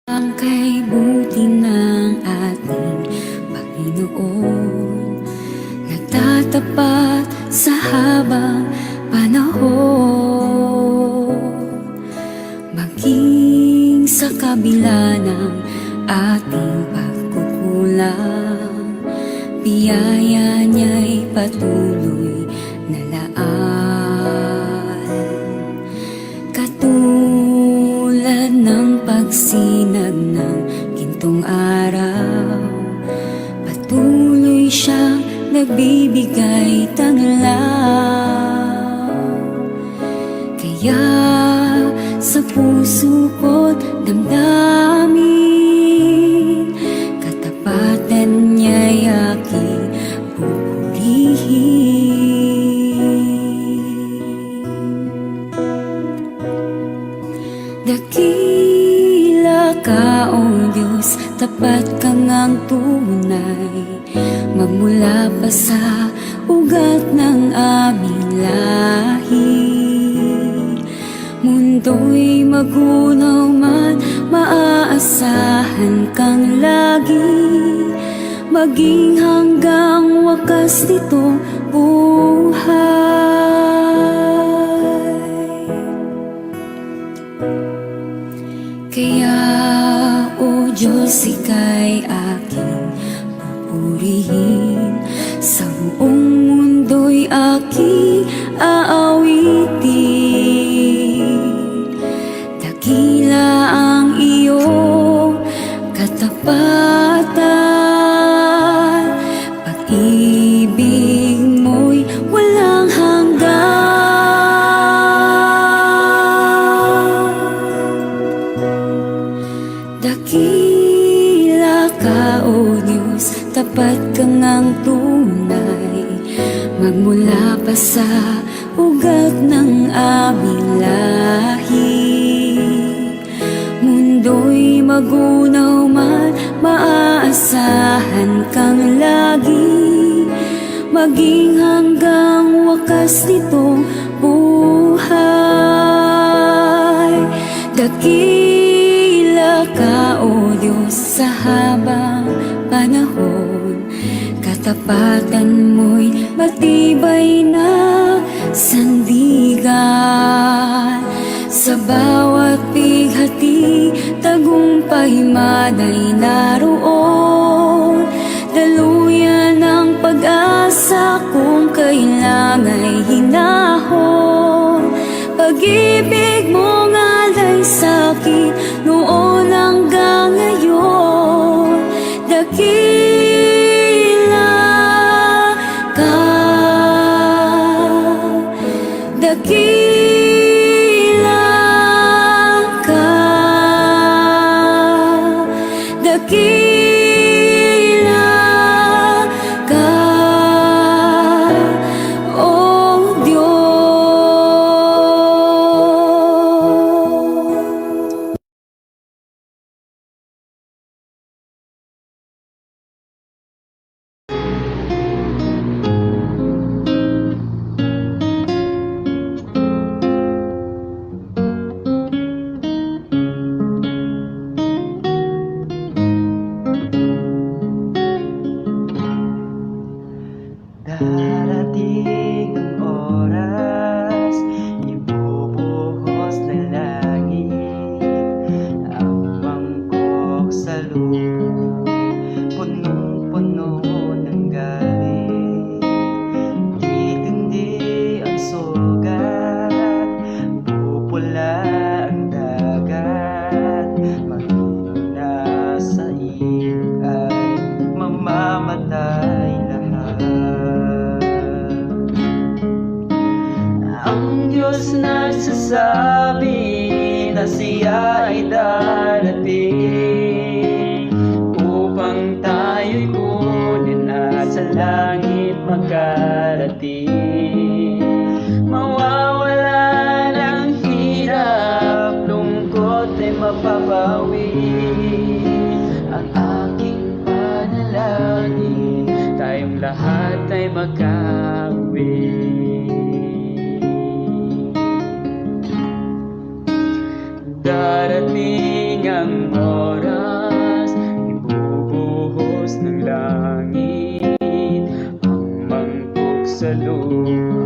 Ang kay buti ng ating Panginoon, nagtatapat sa habang panahon. Maging sa kabila ng ating pagkukulang, biyaya niya'y patuloy na laan. Katulad ng pagsinag ng gintong araw, patuloy siyang nagbibigay tanglaw. Kaya sa puso ko't damdamin, katapatan niya'y aking pupurihin. Dakila ka, O Diyos, tapat ka ngang tunay, magmula pa sa ugat ng aming lahi. Mundo'y magunaw man, maaasahan kang lagi, maging hanggang wakas nitong buhay. Kaya, O Diyos, ika'y aking pupurihin, sa buong mundo'y aking aawitin. Dakila ang iyong katapatan, pag-ibig mo'y walang hanggan. Dakila ka, O Diyos, tapat ka ngang tunay, magmula pa sa ugat ng aming lahi. Mundo'y magunaw man, maaasahan kang lagi, maging hanggang wakas nitong buhay. Dakila ka, O Diyos, sa habang panahon, katapatan mo'y matibay na sandigan. Sa bawat bighati, tagumpay man ay naroon, daluyan ng pag-asa kung kailangan'y hinahon. Pag-ibig mo nga'y sa'kin noon hanggang ngayon. Dakila ka, dakila ka, dakila ka, O Diyos. Darating ang oras, ibubuhos na langit ang mangkok sa lupa, punong-puno ng galit. Titindi ang sugat, pupula ang dagat, maging nasa ilog ay mamamatay lahat. Ang Diyos nagsasabi na siya ay darating upang tayo'y kunin at sa langit makarating. Mawawala ng hirap, lungkot ay mapapawi. Ang aking panalangin, tayong lahat ay makauwi. Darating ang oras buhos ng langit, ang mangkok sa lupa,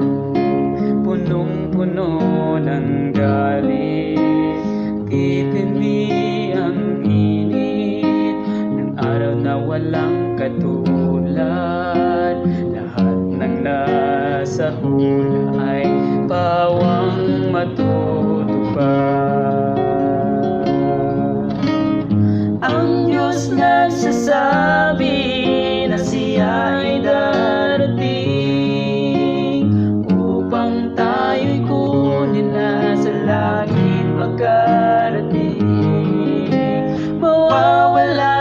punong-puno ng galit. Titindi ang init ng araw na walang katulad. Lahat ng nasa hula ay pawang matutupad. Ang Diyos nagsasabi na siya ay darating upang tayo'y kunin na sa langit makarating. Mawawala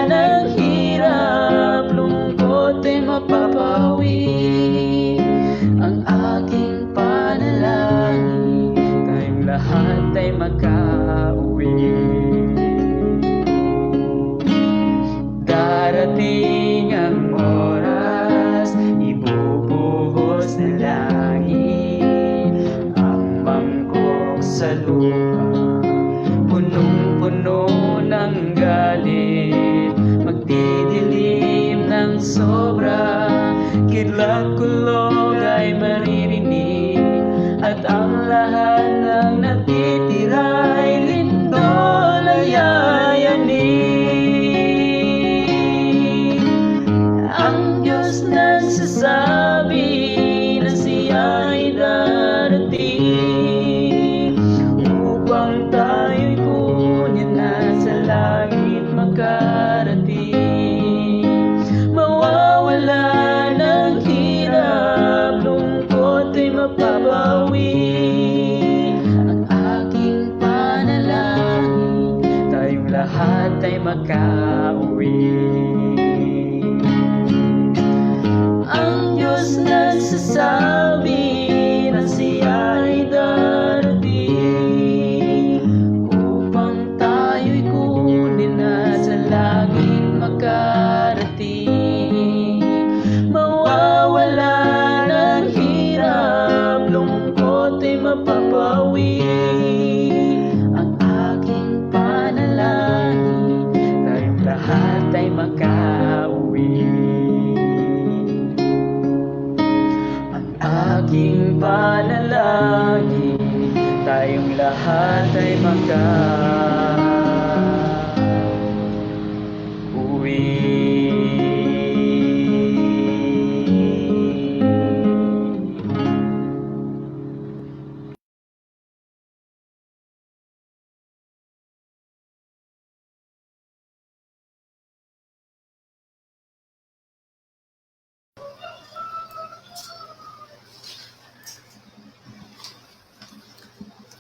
ng hirap, lungkot ay mapapawi. Ang aking panalangin, tayong lahat ay makauwi. Darating ang oras, ibubuhos ng langit ang mangkok sa lupa, punong-puno ng galit. Magdidilim ng sobra, kidlat-kulog ay maririnig, at ang lahat ng natitira'y lindol ay yayanig. Ang Diyos nagsasabi na siya ay darating upang tayo'y kunin na sa langit makarating. Mawawala ng hirap, lungkot ay mapapawi. Ang aking panalangin, tayong lahat ay makauwi. Ang Diyos nagsasabi na siya ay darating upang tayo'y kunin na sa langit makarating. Mawawala ng hirap, lungkot ay mapapawi. Ang aking panalangin, tayong lahat ay makauwi. Aking panalangin, tayong lahat ay makauwi.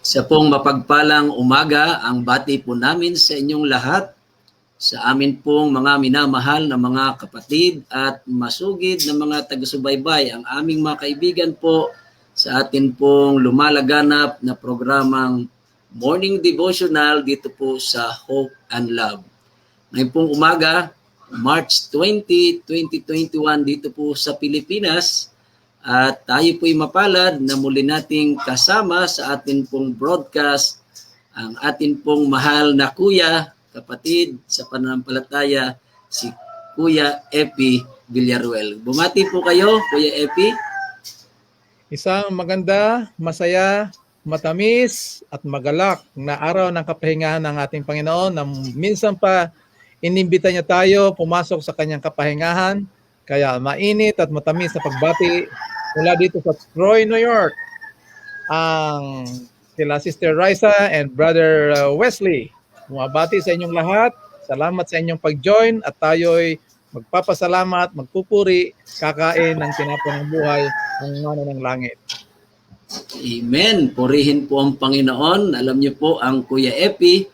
Sa pong mapagpalang umaga, ang bati po namin sa inyong lahat, sa amin pong mga minamahal na mga kapatid at masugid na mga taga-subaybay, ang aming mga kaibigan po sa atin pong lumalaganap na programang Morning Devotional dito po sa Hope and Love. Ngayon pong umaga, March 20, 2021 dito po sa Pilipinas, at tayo po'y mapalad na muli nating kasama sa atin pong broadcast ang atin pong mahal na kuya, kapatid sa pananampalataya, si Kuya Epi Villaruel. Bumati po kayo, Kuya Epi. Isang maganda, masaya, matamis at magalak na araw ng kapahingahan ng ating Panginoon na minsan pa inimbita niya tayo pumasok sa kanyang kapahingahan. Kaya mainit at matamis na pagbati mula dito sa Troy, New York, ang sila Sister Raisa and Brother Wesley. Bumabati sa inyong lahat. Salamat sa inyong pag-join at tayo'y magpapasalamat, magpupuri, kakain ng tinapon ng buhay ng mana ng langit. Amen. Purihin po ang Panginoon. Alam niyo po, ang Kuya Epi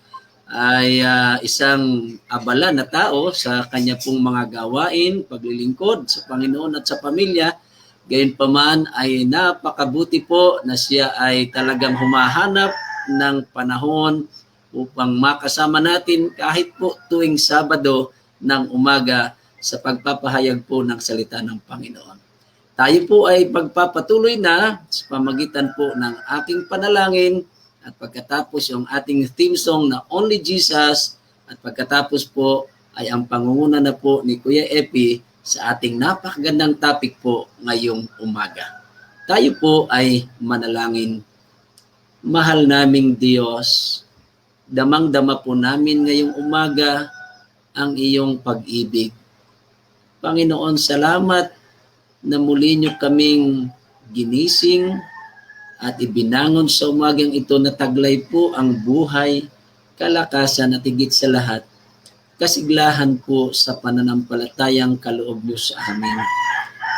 ay isang abala na tao sa kanya pong mga gawain, paglilingkod sa Panginoon at sa pamilya. Gayunpaman ay napakabuti po na siya ay talagang humahanap ng panahon upang makasama natin kahit po tuwing Sabado ng umaga sa pagpapahayag po ng salita ng Panginoon. Tayo po ay pagpapatuloy na sa pamagitan po ng aking panalangin at pagkatapos yung ating theme song na Only Jesus at pagkatapos po ay ang pangunguna na po ni Kuya Epi sa ating napakagandang topic po ngayong umaga. Tayo po ay manalangin. Mahal naming Diyos, damang-dama po namin ngayong umaga ang iyong pag-ibig. Panginoon, salamat na muli niyo kaming ginising at ibinangon sa umagang ito na taglay po ang buhay, kalakasan at higit sa lahat, kasiglahan po sa pananampalatayang kaloob niyo sa amin.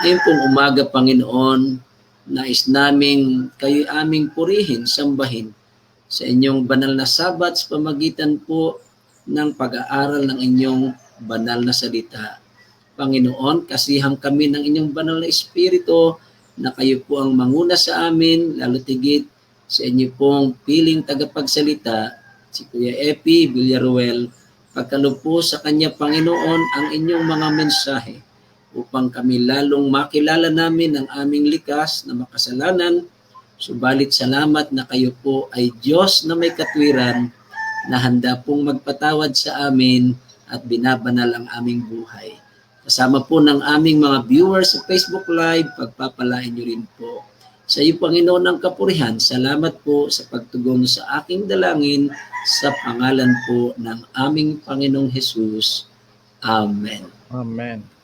Ngayon pong umaga, Panginoon, nais naming kayo aming purihin, sambahin sa inyong banal na sabat sa pamagitan po ng pag-aaral ng inyong banal na salita. Panginoon, kasihan kami ng inyong banal na Espiritu na kayo po ang manguna sa amin, lalo tigit sa inyo pong piling tagapagsalita, si Kuya Epi Villaruel, pagkaloob po sa kanya, Panginoon, ang inyong mga mensahe upang kami lalong makilala namin ang aming likas na makasalanan. Subalit salamat na kayo po ay Diyos na may katwiran na handa pong magpatawad sa amin at binabanal ang aming buhay. Kasama po ng aming mga viewers sa Facebook Live, pagpapalain niyo rin po. Sa iyo, Panginoon, ang kapurihan. Salamat po sa pagtugon sa aking dalangin sa pangalan po ng aming Panginoong Hesus. Amen. Amen.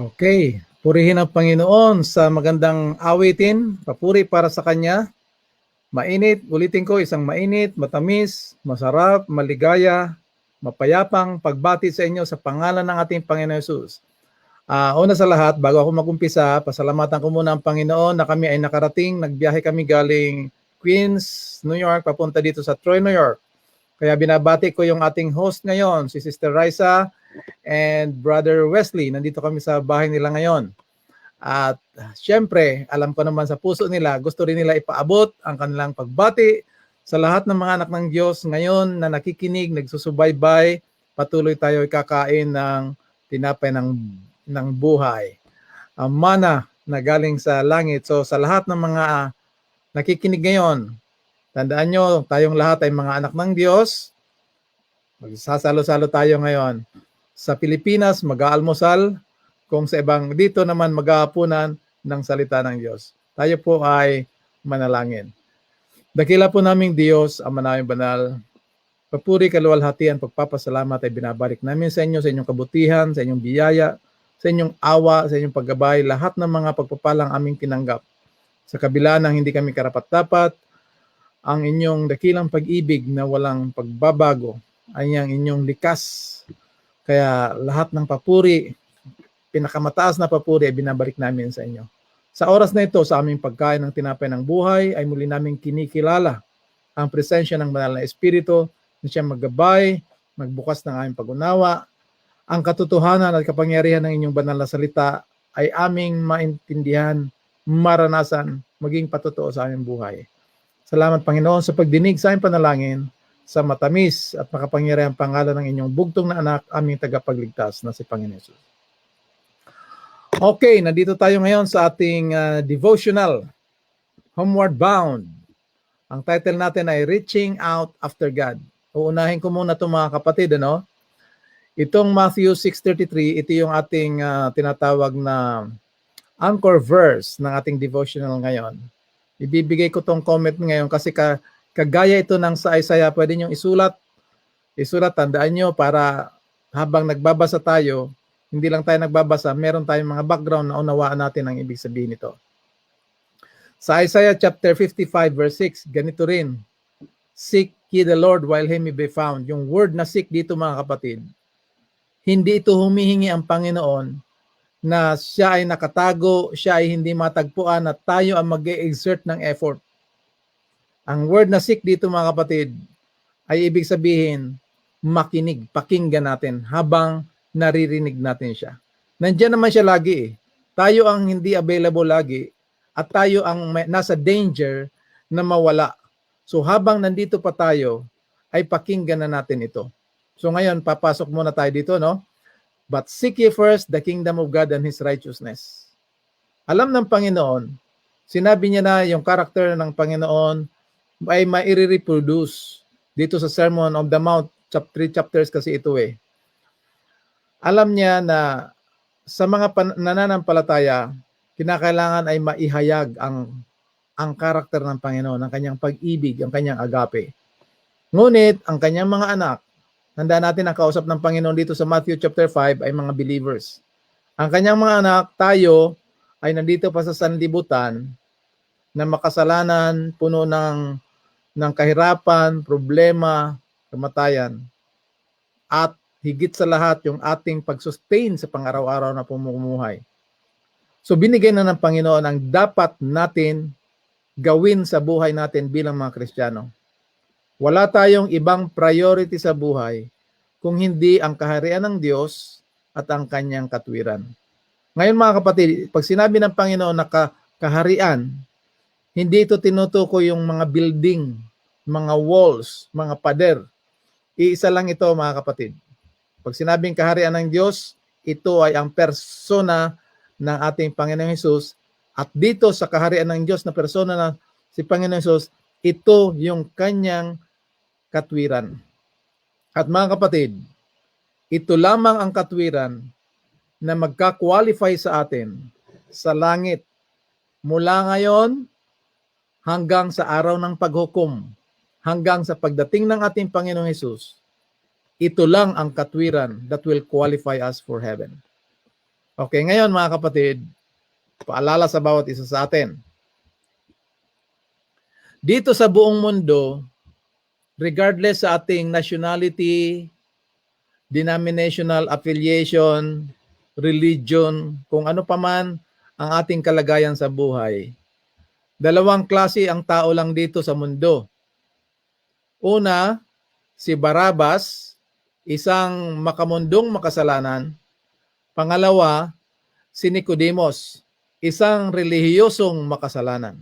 Okay. Purihin ang Panginoon sa magandang awitin. Papuri para sa Kanya. Mainit, ulitin ko, isang mainit, matamis, masarap, maligaya, mapayapang pagbati sa inyo sa pangalan ng ating Panginoon Hesus. Una sa lahat, bago ako mag-umpisa, pasalamatan ko muna ang Panginoon na kami ay nakarating. Nagbiyahe kami galing Queens, New York, papunta dito sa Troy, New York. Kaya binabati ko yung ating host ngayon, si Sister Raisa and Brother Wesley. Nandito kami sa bahay nila ngayon. At syempre, alam ko naman sa puso nila, gusto rin nila ipaabot ang kanilang pagbati sa lahat ng mga anak ng Diyos ngayon na nakikinig, nagsusubaybay, patuloy tayo kakain ng tinapay ng buhay. Ang mana na galing sa langit. So sa lahat ng mga nakikinig ngayon, tandaan nyo, tayong lahat ay mga anak ng Diyos. Magsasalo-salo tayo ngayon. Sa Pilipinas, mag-aalmusal. Kung sa ibang dito naman mag-aapunan ng salita ng Diyos. Tayo po ay manalangin. Dakila po naming Diyos, Ama naming banal, papuri, kaluwalhatian, pagpapasalamat ay binabalik namin sa inyo, sa inyong kabutihan, sa inyong biyaya, sa inyong awa, sa inyong paggabay, lahat ng mga pagpapalang aming tinanggap. Sa kabila ng hindi kami karapat-dapat, ang inyong dakilang pag-ibig na walang pagbabago ay ang inyong likas. Kaya lahat ng papuri, pinakamataas na papuri ay binabalik namin sa inyo. Sa oras na ito, sa aming pagkain ng tinapay ng buhay, ay muli namin kinikilala ang presensya ng banal na Espiritu na siya maggabay, magbukas ng aming pag-unawa. Ang katotohanan at kapangyarihan ng inyong banal na salita ay aming maintindihan, maranasan, maging patotoo sa aming buhay. Salamat, Panginoon, sa pagdinig sa aming panalangin, sa matamis at makapangyarihang pangalan ng inyong bugtong na anak, aming tagapagligtas na si Panginoon Jesus. Okay, nandito tayo ngayon sa ating devotional, Homeward Bound. Ang title natin ay Reaching Out After God. Uunahin ko muna ito mga kapatid, ano? Itong Matthew 6:33, ito yung ating tinatawag na anchor verse ng ating devotional ngayon. Ibibigay ko tong comment ngayon kasi kagaya ito ng sa Isaiah, pwede nyo isulat, tandaan nyo para habang nagbabasa tayo, hindi lang tayo nagbabasa, meron tayong mga background na unawaan natin ang ibig sabihin nito. Sa Isaiah chapter 55 verse 6, ganito rin, Seek ye the Lord while he may be found. Yung word na seek dito mga kapatid, hindi ito humihingi ang Panginoon na siya ay nakatago, siya ay hindi matagpuan at tayo ang mag-exert ng effort. Ang word na seek dito mga kapatid ay ibig sabihin makinig, pakinggan natin habang naririnig natin siya. Nandiyan naman siya lagi eh. Tayo ang hindi available lagi at tayo ang nasa danger na mawala. So habang nandito pa tayo, ay pakinggan na natin ito. So ngayon, papasok muna tayo dito, no? But seek ye first the kingdom of God and His righteousness. Alam ng Panginoon, sinabi niya na yung karakter ng Panginoon ay maire-reproduce dito sa Sermon on the Mount, 3 chapters kasi ito eh. Alam niya na sa mga nananampalataya, kinakailangan ay maihayag ang karakter ng Panginoon, ang kanyang pag-ibig, ang kanyang agape. Ngunit, ang kanyang mga anak, tandaan natin ang kausap ng Panginoon dito sa Matthew chapter 5 ay mga believers. Ang kanyang mga anak, tayo, ay nandito pa sa sanlibutan na makasalanan, puno ng kahirapan, problema, kamatayan, at higit sa lahat yung ating pag-sustain sa pang-araw-araw na pamumuhay. So binigay na ng Panginoon ang dapat natin gawin sa buhay natin bilang mga Kristiyano. Wala tayong ibang priority sa buhay kung hindi ang kaharian ng Diyos at ang kanyang katwiran. Ngayon mga kapatid, pag sinabi ng Panginoon na kaharian, hindi ito tinutukoy yung mga building, mga walls, mga pader. Iisa lang ito mga kapatid. Pag sinabing kaharian ng Diyos, ito ay ang persona ng ating Panginoong Hesus. At dito sa kaharian ng Diyos na persona na si Panginoong Hesus, ito yung kanyang katwiran. At mga kapatid, ito lamang ang katwiran na magka-qualify sa atin sa langit mula ngayon hanggang sa araw ng paghukom, hanggang sa pagdating ng ating Panginoong Hesus. Ito lang ang katwiran that will qualify us for heaven. Okay, ngayon mga kapatid, paalala sa bawat isa sa atin. Dito sa buong mundo, regardless sa ating nationality, denominational affiliation, religion, kung ano pa man ang ating kalagayan sa buhay, dalawang klase ang tao lang dito sa mundo. Una, si Barabas, isang makamundong makasalanan. Pangalawa, si Nicodemos, isang relihiyosong makasalanan.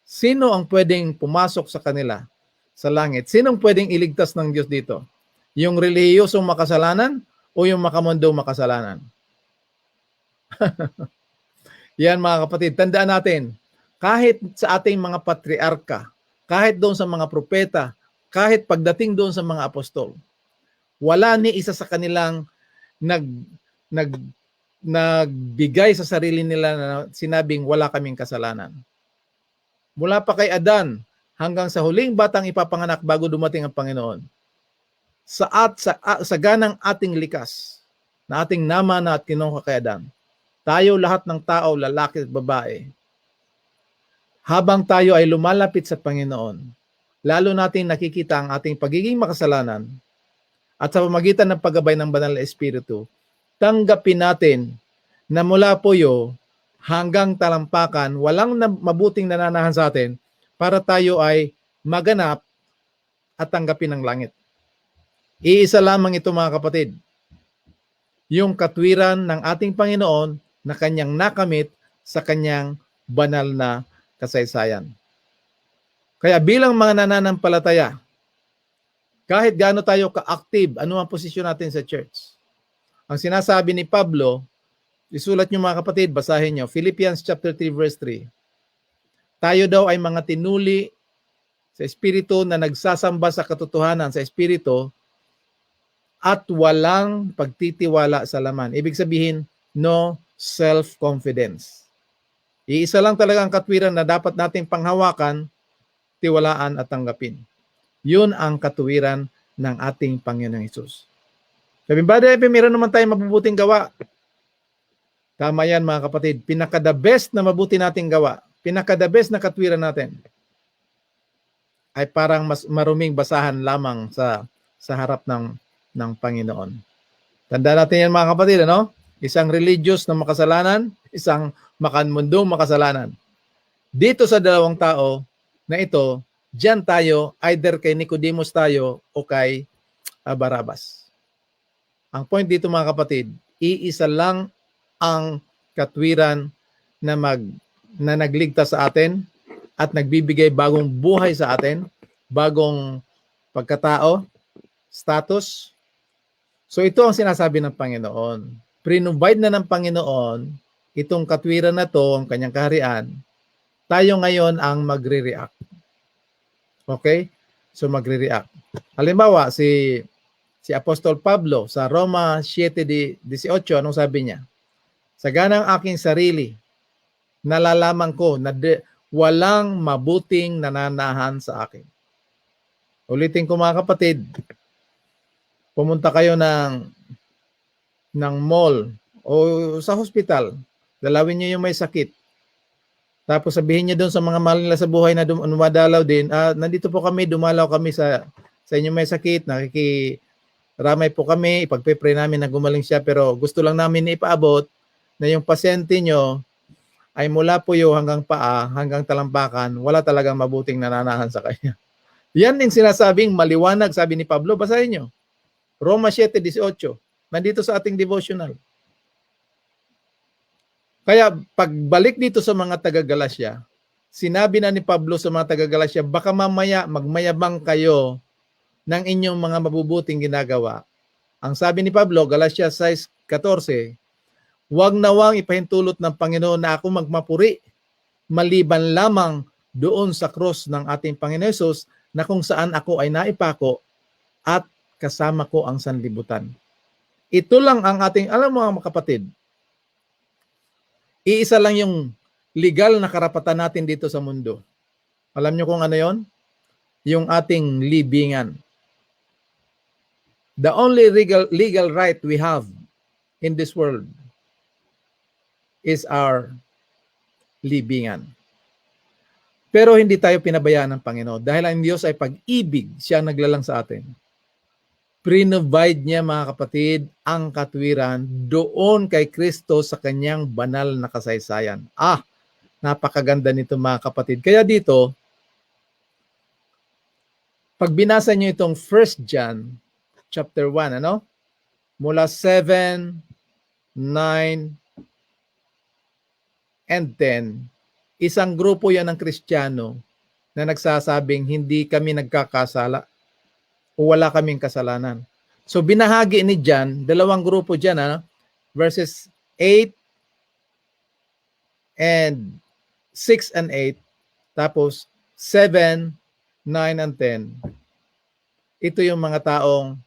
Sino ang pwedeng pumasok sa kanila sa langit? Sinong pwedeng iligtas ng Diyos dito? Yung relihiyosong makasalanan o yung makamundong makasalanan? Yan mga kapatid, tandaan natin, kahit sa ating mga patriarka, kahit doon sa mga propeta, kahit pagdating doon sa mga apostol, wala ni isa sa kanilang nagbigay sa sarili nila na sinabing wala kaming kasalanan. Mula pa kay Adan hanggang sa huling batang ipapanganak bago dumating ang Panginoon. Sa ganang ating likas, na ating namana at kinuha kay Adan, tayo lahat ng tao, lalaki at babae, habang tayo ay lumalapit sa Panginoon, lalo nating nakikita ang ating pagiging makasalanan at sa pamagitan ng paggabay ng Banal na Espiritu, tanggapin natin na mula puyo hanggang talampakan, walang mabuting nananahan sa atin para tayo ay maganap at tanggapin ang langit. Iisa lamang ito mga kapatid, yung katwiran ng ating Panginoon na kanyang nakamit sa kanyang banal na kasaysayan. Kaya bilang mga nananampalataya, kahit gaano tayo ka-active, ano ang posisyon natin sa church? Ang sinasabi ni Pablo, isulat niyo mga kapatid, basahin niyo, Philippians chapter 3 verse 3. Tayo daw ay mga tinuli sa Espiritu na nagsasamba sa katotohanan sa Espiritu at walang pagtitiwala sa laman. Ibig sabihin, no self-confidence. Iisa lang talaga ang katwiran na dapat nating panghawakan, tiwalaan at tanggapin. Yun ang katuwiran ng ating Panginoong Hesus. Sabi ba, meron naman tayong mabubuting gawa. Tama yan mga kapatid. Pinaka-the best na mabuti nating gawa, pinaka-the best na katwiran natin, ay parang mas maruming basahan lamang sa harap ng Panginoon. Tandaan natin yan mga kapatid, ano? Isang religious na makasalanan, isang makanmundong makasalanan. Dito sa dalawang tao na ito, diyan tayo, either kay Nicodemos tayo o kay Barabas. Ang point dito mga kapatid, iisa lang ang katwiran na nagligtas sa atin at nagbibigay bagong buhay sa atin, bagong pagkatao, status. So ito ang sinasabi ng Panginoon. Prinubide na ng Panginoon itong katwiran na to, ang kanyang kaharian. Tayo ngayon ang magre-react. Okay? So magre-react. Halimbawa, si Apostol Pablo sa Roma 7:18, anong sabi niya? Sa ganang aking sarili, nalalaman ko na walang mabuting nananahan sa akin. Ulitin ko mga kapatid, pumunta kayo ng mall o sa hospital, dalawin niyo yung may sakit. Tapos sabihin niyo doon sa mga mahal nila sa buhay na dumadalaw din, nandito po kami, dumalaw kami sa inyong may sakit, nakikiramay po kami, ipagpe-pray namin na gumaling siya, pero gusto lang namin ipaabot na yung pasyente nyo ay mula puyo hanggang paa, hanggang talampakan, wala talagang mabuting nananahan sa kanya. Yan din sinasabing maliwanag, sabi ni Pablo, basahin nyo. Roma 7:18, nandito sa ating devotional. Kaya pagbalik dito sa mga taga-Galasya, sinabi na ni Pablo sa mga taga-Galasya, baka mamaya magmayabang kayo ng inyong mga mabubuting ginagawa. Ang sabi ni Pablo, Galasya 6:14, huwag nawang ipahintulot ng Panginoon na ako magmapuri, maliban lamang doon sa cross ng ating Panginoon Hesus na kung saan ako ay naipako at kasama ko ang sanlibutan. Ito lang ang ating, alam mo mga kapatid, iisa lang yung legal na karapatan natin dito sa mundo. Alam nyo kung ano yon? Yung ating libingan. The only legal right we have in this world is our libingan. Pero hindi tayo pinabayaan ng Panginoon dahil ang Diyos ay pag-ibig, siya ang naglalang sa atin. Prinovide niya, mga kapatid, ang katwiran doon kay Kristo sa kanyang banal na kasaysayan. Napakaganda nito, mga kapatid. Kaya dito, pag binasa niyo itong 1 John chapter 1, mula 7, 9, and 10, isang grupo yan ng Kristiyano na nagsasabing hindi kami nagkakasala o wala kaming kasalanan. So binahagi ni John, dalawang grupo dyan, verses 8 and 6 and 8, tapos 7, 9 and 10. Ito yung mga taong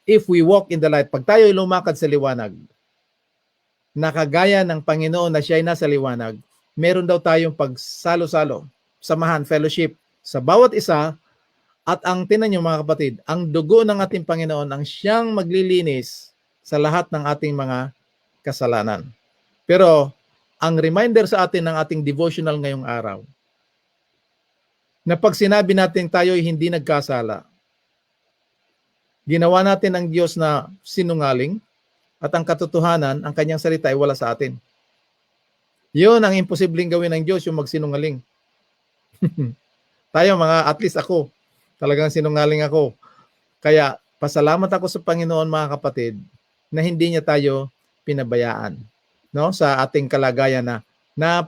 if we walk in the light, pag tayo lumakad sa liwanag, nakagaya ng Panginoon na siya ay nasa liwanag, meron daw tayong pagsalo-salo, samahan, fellowship sa bawat isa, at ang tinan niyo, mga kapatid, ang dugo ng ating Panginoon ang siyang maglilinis sa lahat ng ating mga kasalanan. Pero ang reminder sa atin ng ating devotional ngayong araw, na pag sinabi natin tayo ay hindi nagkasala, ginawa natin ang Diyos na sinungaling, at ang katotohanan, ang kanyang salita ay wala sa atin. Yun ang imposibleng gawin ng Diyos, yung magsinungaling. Tayo at least ako, talagang sinungaling ako. Kaya pasalamat ako sa Panginoon, mga kapatid, na hindi niya tayo pinabayaan, sa ating kalagayan na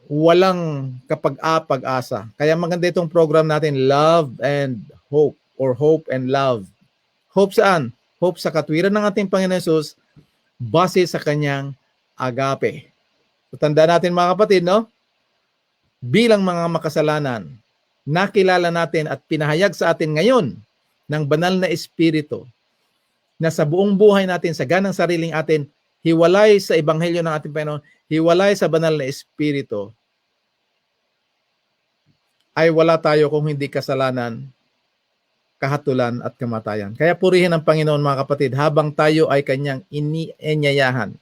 walang kapag-pag-asa. Kaya maganda itong program natin, Love and Hope, or Hope and Love. Hope saan? Hope sa katwiran ng ating Panginoon Hesus base sa kanyang agape. So, tanda natin, mga kapatid, bilang mga makasalanan, nakilala natin at pinahayag sa atin ngayon ng banal na Espiritu na sa buong buhay natin, sa ganang sariling atin, hiwalay sa Ebanghelyo ng ating Panginoon, hiwalay sa banal na Espiritu, ay wala tayo kung hindi kasalanan, kahatulan at kamatayan. Kaya purihin ang Panginoon, mga kapatid, habang tayo ay kanyang inianyayahan.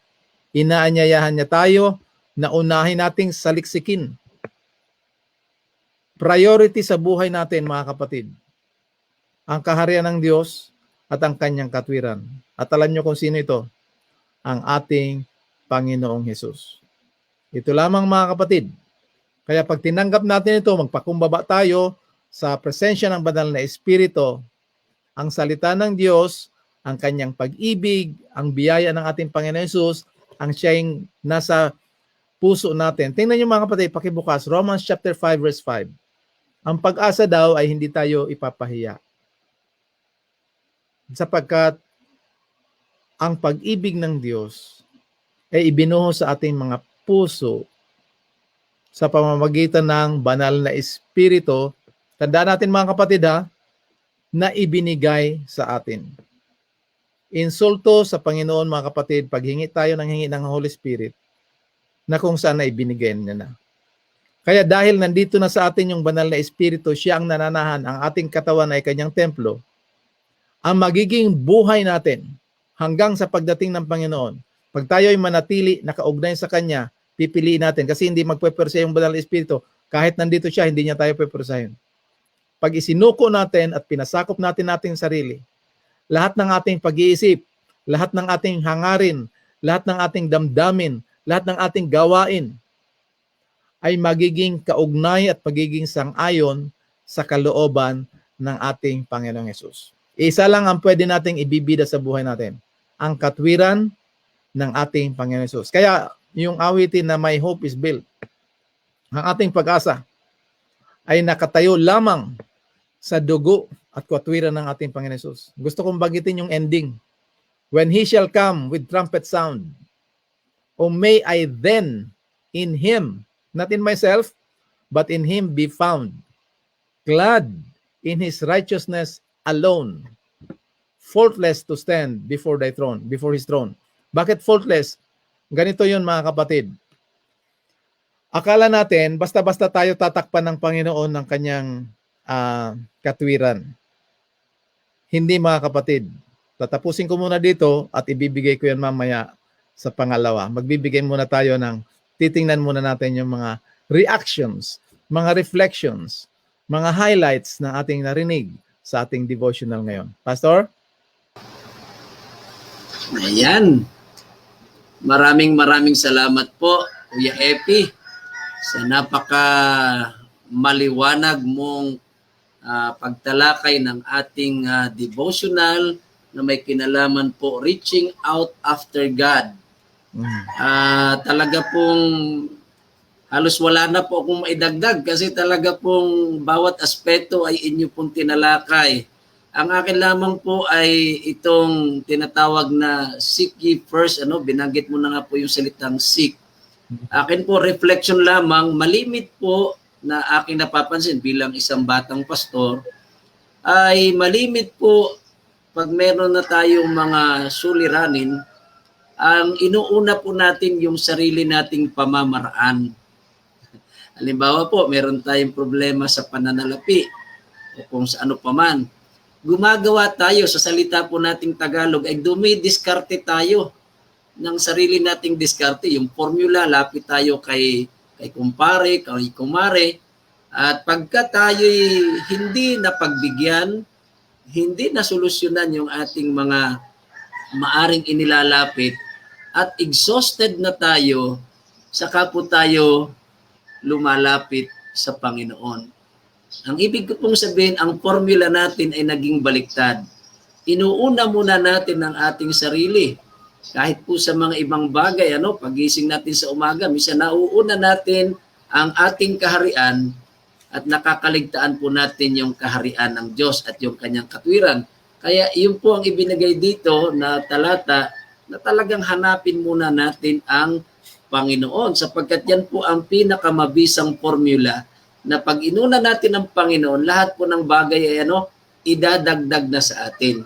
Inaanyayahan niya tayo na unahin nating saliksikin. Priority sa buhay natin, mga kapatid, ang kaharian ng Diyos at ang kanyang katwiran. At alam niyo kung sino ito? Ang ating Panginoong Hesus. Ito lamang, mga kapatid. Kaya pag tinanggap natin ito, magpakumbaba tayo sa presensya ng banal na Espiritu, ang salita ng Diyos, ang kanyang pag-ibig, ang biyaya ng ating Panginoon Hesus, ang siyang nasa puso natin. Tingnan niyo, mga kapatid, pakibukas, Romans chapter 5 verse 5. Ang pag-asa daw ay hindi tayo ipapahiya. Sapagkat ang pag-ibig ng Diyos ay ibinuhos sa ating mga puso sa pamamagitan ng banal na Espiritu. Tandaan natin, mga kapatid, na ibinigay sa atin. Insulto sa Panginoon, mga kapatid, pag hingi tayo ng Holy Spirit, na kung saan na ibinigay niya na. Kaya dahil nandito na sa atin yung banal na Espiritu, siya ang nananahan, ang ating katawan ay kanyang templo, ang magiging buhay natin hanggang sa pagdating ng Panginoon, pag tayo ay manatili, nakaugnay sa Kanya, pipiliin natin. Kasi hindi magpepersa yung banal na Espiritu. Kahit nandito siya, hindi niya tayo pepersahin. Pag isinuko natin at pinasakop natin ating sarili, lahat ng ating pag-iisip, lahat ng ating hangarin, lahat ng ating damdamin, lahat ng ating gawain, ay magiging kaugnay at magiging sang-ayon sa kalooban ng ating Panginoong Hesus. Isa lang ang pwede nating ibibida sa buhay natin, ang katwiran ng ating Panginoong Hesus. Kaya yung awitin na My Hope is Built, ang ating pag-asa ay nakatayo lamang sa dugo at katwiran ng ating Panginoong Hesus. Gusto kong bagitin yung ending. When He shall come with trumpet sound, O may I then in Him, not in myself, but in Him be found, glad in His righteousness alone, faultless to stand before thy throne, before His throne. Bakit faultless? Ganito yun, mga kapatid. Akala natin, basta-basta tayo tatakpan ng Panginoon ng kanyang katwiran. Hindi, mga kapatid. Tatapusin ko muna dito at ibibigay ko yan mamaya sa pangalawa. Magbibigay muna tayo ng, titingnan muna natin yung mga reactions, mga reflections, mga highlights na ating narinig sa ating devotional ngayon. Pastor? Ayan. Maraming salamat po, Kuya Epi, sa napaka maliwanag mong pagtalakay ng ating devotional na may kinalaman po, reaching out after God. Talaga pong halos wala na po akong maidagdag kasi talaga pong bawat aspeto ay inyo pong tinalakay. Ang akin lamang po ay itong tinatawag na seek ye first, binanggit mo na nga po yung salitang seek. Akin po reflection lamang, malimit po na aking napapansin bilang isang batang pastor, ay malimit po pag meron na tayong mga suliranin, ang inuuna po natin yung sarili nating pamamaraan. Halimbawa po, meron tayong problema sa pananalapi o kung sa ano paman. Gumagawa tayo sa salita po nating Tagalog ay dumidiskarte tayo ng sarili nating diskarte. Yung formula, lapit tayo kay kumpare, kay kumare. At pagka tayo'y hindi napagbigyan, hindi nasolusyonan yung ating mga maaring inilalapit at exhausted na tayo, saka po tayo lumalapit sa Panginoon. Ang ibig ko pong sabihin, ang formula natin ay naging baliktad. Inuuna muna natin ang ating sarili. Kahit po sa mga ibang bagay, pagising natin sa umaga, minsan nauuna natin ang ating kaharian at nakakaligtaan po natin yung kaharian ng Diyos at yung kanyang katwiran. Kaya yun po ang ibinigay dito na talata na talagang hanapin muna natin ang Panginoon sapagkat yan po ang pinakamabisang formula na pag inuna natin ang Panginoon, lahat po ng bagay ay idadagdag na sa atin.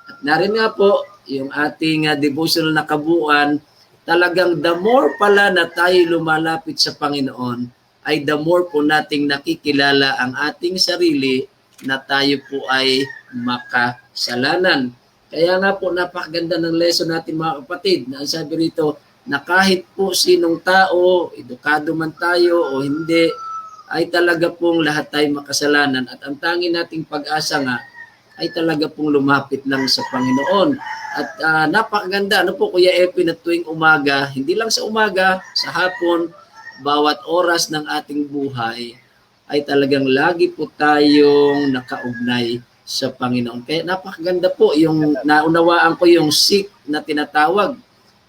At narin nga po, yung ating devotional na kabuuan, talagang the more pala na tayo lumalapit sa Panginoon, ay the more po nating nakikilala ang ating sarili na tayo po ay makasalanan. Kaya nga po napakaganda ng lesson natin mga kapatid, na ang sabi rito, na kahit po sinong tao, edukado man tayo o hindi, ay talaga pong lahat tayo makasalanan at ang tangi nating pag-asa nga ay talaga pong lumapit lang sa Panginoon. At napakaganda, po Kuya Epi, na tuwing umaga, hindi lang sa umaga, sa hapon, bawat oras ng ating buhay ay talagang lagi po tayong nakaugnay sa Panginoon. Kaya napakaganda po yung naunawaan ko yung seek na tinatawag.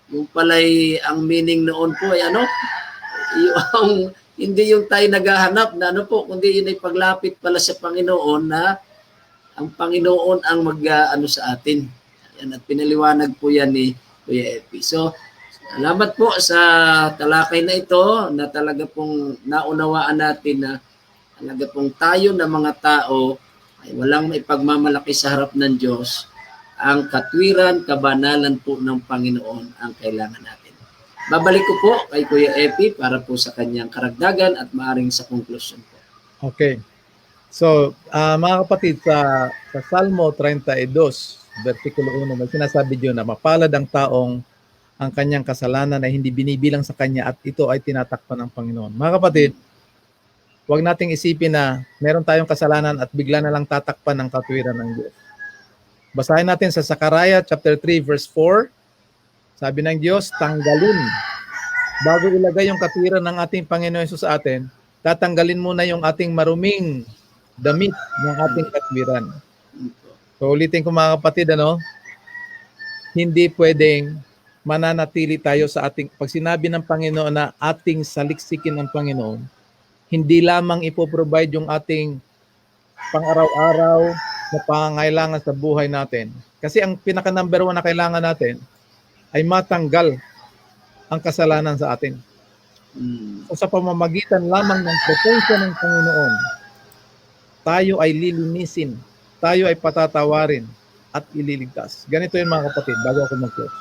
Yung pala'y ang meaning noon po ay yung hindi yung tayo naghahanap na kundi yun ay paglapit pala sa Panginoon na ang Panginoon ang sa atin. Yan, at pinaliwanag po yan ni Kuya Epi. So, salamat po sa talakay na ito na talaga pong naunawaan natin na talaga pong tayo na mga tao ay walang maipagmamalaki sa harap ng Diyos. Ang katwiran, kabanalan po ng Panginoon ang kailangan natin. Babalik ko po kay Kuya Epi para po sa kanyang karagdagan at maaring sa conclusion po. Okay. So, mga kapatid, sa Salmo 32, versikulo 1, may sinasabi Diyo na mapalad ang taong ang kanyang kasalanan ay hindi binibilang sa kanya at ito ay tinatakpan ng Panginoon. Mga kapatid, huwag nating isipin na meron tayong kasalanan at bigla na lang tatakpan ng katwiran ng Diyos. Basahin natin sa Zechariah chapter 3 verse 4. Sabi ng Diyos, tanggalin. Bago ilagay yung katwiran ng ating Panginoon Hesus sa atin, tatanggalin muna yung ating maruming damit ng ating katwiran. So ulitin ko mga kapatid, hindi pwedeng mananatili tayo sa ating, pag sinabi ng Panginoon na ating saliksikin ng Panginoon, hindi lamang ipoprovide yung ating pang-araw-araw na pangangailangan sa buhay natin. Kasi ang pinaka-number 1 na kailangan natin ay matanggal ang kasalanan sa atin. So sa pamamagitan lamang ng presensya ng Panginoon, tayo ay lilinisin, tayo ay patatawarin at ililigtas. Ganito yun mga kapatid, bago ako mag-close.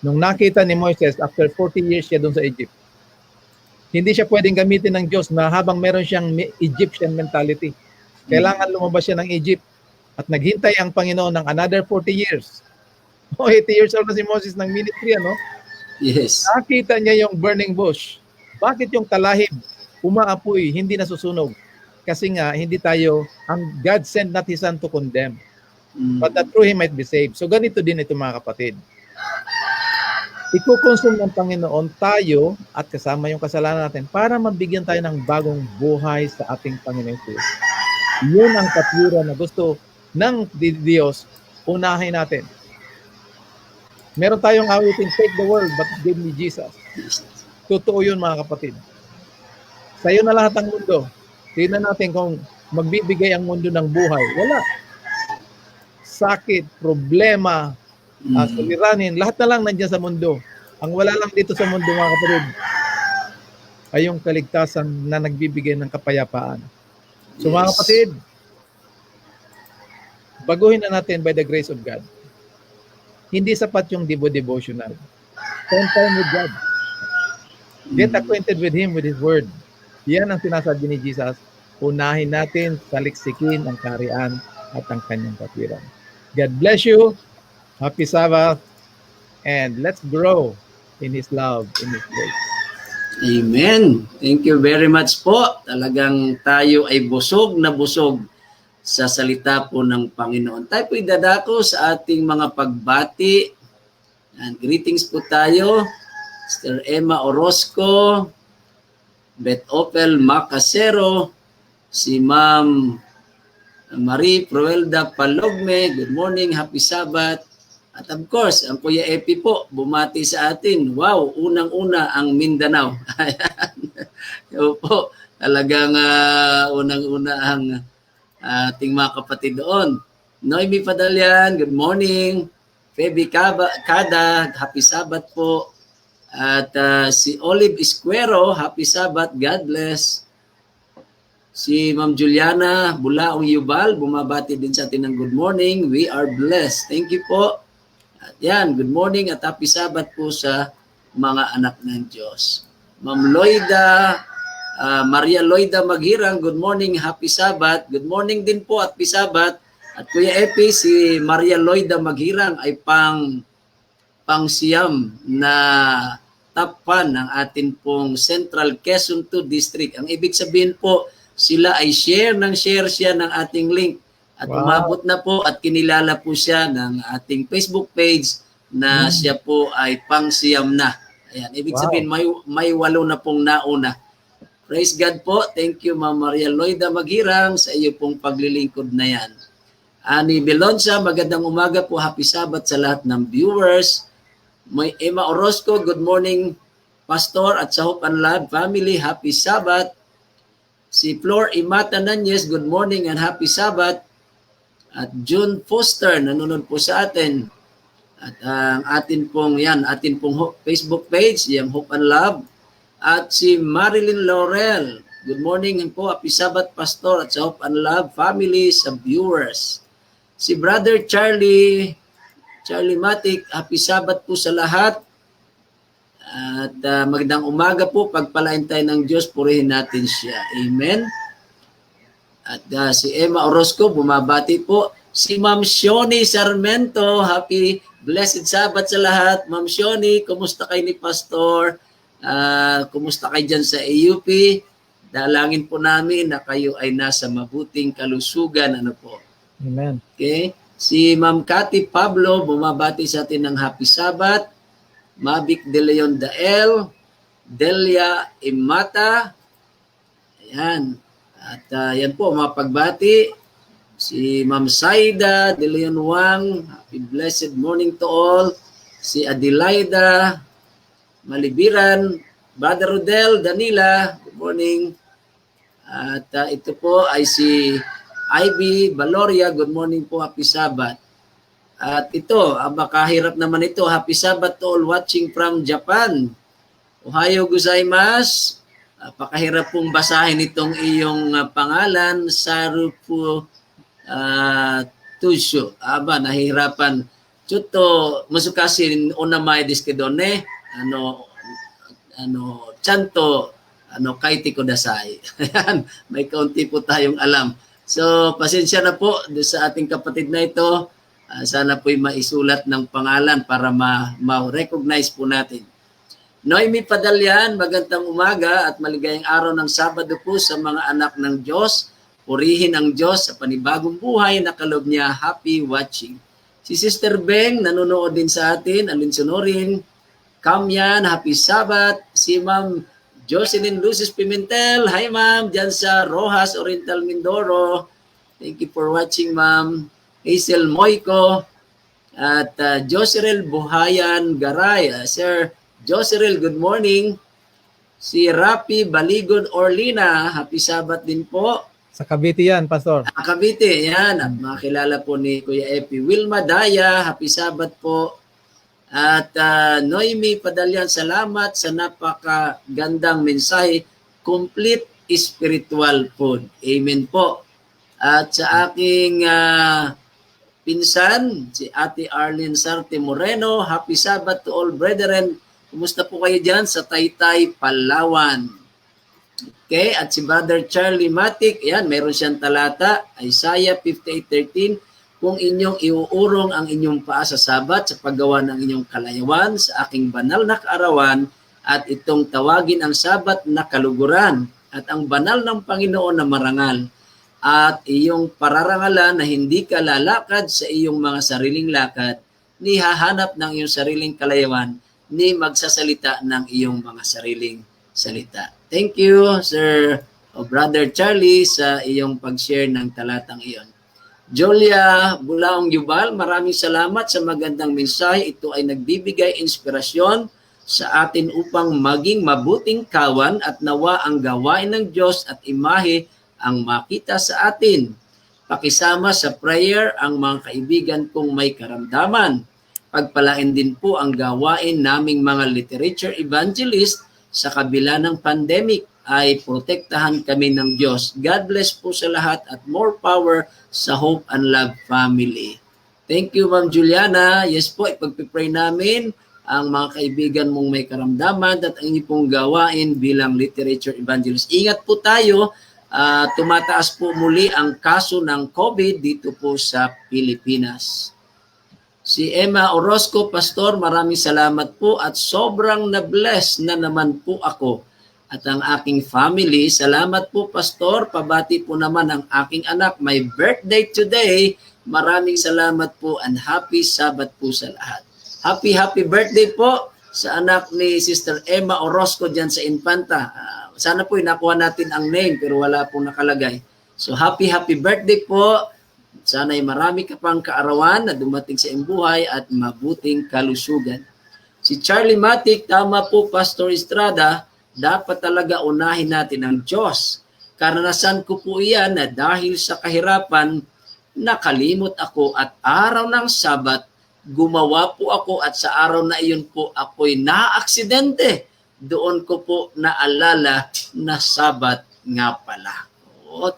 Nung nakita ni Moises, after 40 years siya doon sa Egypt, hindi siya pwedeng gamitin ng Diyos na habang meron siyang Egyptian mentality. Kailangan lumabas siya ng Egypt At naghintay ang Panginoon ng another 40 years. O 80 years old na si Moses ng ministry, ano? Yes. Nakita niya yung burning bush. Bakit yung talahib umaapoy, hindi nasusunog? Kasi nga, hindi tayo, ang God sent not His Son to condemn, but that through Him might be saved. So ganito din ito mga kapatid. Ikukonsume ng Panginoon tayo at kasama yung kasalanan natin para mabigyan tayo ng bagong buhay sa ating Panginoon Jesus. Yun ang katwiran na gusto ng Diyos, unahin natin. Meron tayong awitin, take the world but give me Jesus. Totoo yun mga kapatid. Sa'yo na lahat ang mundo. Tingnan natin kung magbibigay ang mundo ng buhay. Wala. Sakit, problema, suliranin, lahat na lang nandiyan sa mundo. Ang wala lang dito sa mundo mga kapatid ay yung kaligtasan na nagbibigay ng kapayapaan. So mga kapatid, baguhin na natin by the grace of God. Hindi sapat yung devotional. Spend time with God. Get acquainted with Him, with His Word. Yan ang sinasabi ni Jesus. Unahin natin, saliksikin ang kaharian at ang kanyang katwiran. God bless you. Happy Sabbath. And let's grow in His love, in His grace. Amen. Thank you very much po. Talagang tayo ay busog na busog sa salita po ng Panginoon. Tayo po idadako sa ating mga pagbati. And greetings po tayo. Sister Emma Orozco, Beth Opel Macasero, si Ma'am Marie Proelda Palogme, good morning, happy Sabbath. At of course, ang Kuya Epi po, bumati sa atin. Wow, unang-una ang Mindanao. Ayan. Yo po, talagang unang-una ang ating mga kapatid doon. Noemi Padalian, good morning. Feby Kada, happy Sabbath po. At si Olive Esquero, happy Sabbath, God bless. Si Ma'am Juliana Bulaong Yubal, bumabati din sa atin ng good morning. We are blessed. Thank you po. At yan, good morning at happy Sabbath po sa mga anak ng Diyos. Ma'am Loida, Maria Loida Maghirang, good morning, happy Sabbath. Good morning din po at happy Sabbath. At Kuya Epi, si Maria Loida Maghirang ay pangsiyam na top 1 ng atin pong Central Quezon 2 District. Ang ibig sabihin po, sila ay share siya ng ating link. At umabot na po at kinilala po siya ng ating Facebook page na siya po ay pangsiyam na. Ayan, ibig sabihin may 8 na pong nauna. Praise God po. Thank you Ma'am Maria Loida Maghirang sa iyo pong paglilingkod na yan. Ani Belonza, magandang umaga po. Happy Sabbath sa lahat ng viewers. May Emma Orozco, good morning Pastor at sa Hope and Love family. Happy Sabbath. Si Flor Imata Nanyes, good morning and happy Sabbath. At June Foster, nanonood po sa atin. At ang atin pong Facebook page, yung Hope and Love. At si Marilyn Laurel, good morning po, happy Sabbath Pastor at sa Hope and Love family sa viewers. Si Brother Charlie Matic, happy Sabbath po sa lahat. At magandang umaga po, pagpalain tayo ng Diyos, purihin natin siya. Amen. At si Emma Orozco, bumabati po. Si Ma'am Shoni Sarmento, happy blessed Sabbath sa lahat. Ma'am Shoni, kumusta kayo ni Pastor? Kumusta kayo dyan sa AUP? Dalangin po namin na kayo ay nasa mabuting kalusugan. Ano po? Amen. Okay. Si Ma'am Cathy Pablo, bumabati sa atin ng happy Sabbath. Mavic De Leon Dael, Delia Imata. Ayan. At yan po, mga pagbati. Si Ma'am Saida De Leon Wang, happy blessed morning to all. Si Adelaida Malibiran, Brother Rodel Danila, good morning. At ito po ay si Ivy Valoria, good morning po, happy Sabbath. At ito, makahirap naman ito, happy Sabbath to all watching from Japan. Ohayo gozaimasu. Pakahirap pong basahin itong iyong pangalan, Sarupu Tusho. Nahihirapan. Chuto, masukasin onamai desu kedo ne. Chanto, kaiti kodasai. May kaunti po tayong alam. So, pasensya na po doon sa ating kapatid na ito. Sana po'y maisulat ng pangalan para ma-recognize po natin. Noemi Padalyan, magandang umaga at maligayang araw ng Sabado po sa mga anak ng Diyos. Purihin ang Diyos sa panibagong buhay na kaloob niya. Happy watching. Si Sister Beng, nanonood din sa atin. Alinsunorin. Kamyan, happy Sabbath. Si Ma'am Jocelyn Lucis Pimentel. Hi ma'am, dyan sa Rojas, Oriental, Mindoro. Thank you for watching ma'am. Hazel Moico. At Joserel Buhayan Garay. Sir Joserel, good morning. Si Rapi Baligod Orlina. Happy Sabbath din po. Sa Cavite yan, Pastor. Cavite, yan. At makilala po ni Kuya Epi. Wilma Daya, happy Sabbath po. At Noemi Padalyan, salamat sa napakagandang mensahe. Complete spiritual food. Amen po. At sa aking pinsan, si Ate Arlene Sarte Moreno, happy Sabbath to all brethren. Kumusta po kayo dyan sa Taytay, Palawan? Okay, at si Brother Charlie Matic, yan, meron siyang talata, Isaiah 58:13, kung inyong iuurong ang inyong paa sa Sabat sa paggawa ng inyong kalayawan sa aking banal na kaarawan at itong tawagin ang Sabat na kaluguran at ang banal ng Panginoon na marangal at iyong pararangalan na hindi ka lalakad sa iyong mga sariling lakad ni hahanap ng iyong sariling kalayawan ni magsasalita ng iyong mga sariling salita. Thank you, Sir Brother Charlie, sa iyong pag-share ng talatang iyon. Julia Bulaong Yubal, maraming salamat sa magandang mensahe. Ito ay nagbibigay inspirasyon sa atin upang maging mabuting kawan at nawa ang gawain ng Diyos at imahe ang makita sa atin. Pakisama sa prayer ang mga kaibigan kong may karamdaman. Pagpalain din po ang gawain naming mga literature evangelist sa kabila ng pandemic ay protektahan kami ng Diyos. God bless po sa lahat at more power sa Hope and Love family. Thank you, Ma'am Juliana. Yes po, ipagpipray namin ang mga kaibigan mong may karamdaman at ang inyong pong gawain bilang literature evangelist. Ingat po tayo. Tumataas po muli ang kaso ng COVID dito po sa Pilipinas. Si Emma Orozco, Pastor, maraming salamat po at sobrang na-bless na naman po ako at ang aking family. Salamat po, Pastor. Pabati po naman ang aking anak. May birthday today. Maraming salamat po and happy Sabbath po sa lahat. Happy birthday po sa anak ni Sister Emma Orozco dyan sa Infanta. Sana po nakuha natin ang name pero wala pong nakalagay. So happy birthday po. Sana ay marami ka pang kaarawan na dumating sa iyong buhay at mabuting kalusugan. Si Charlie Matic, tama po, Pastor Estrada, dapat talaga unahin natin ang Diyos. Karanasan ko po iyan na dahil sa kahirapan, nakalimot ako at araw ng Sabat, gumawa po ako at sa araw na iyon po ako'y na-aksidente. Doon ko po naalala na Sabat nga pala. Oh,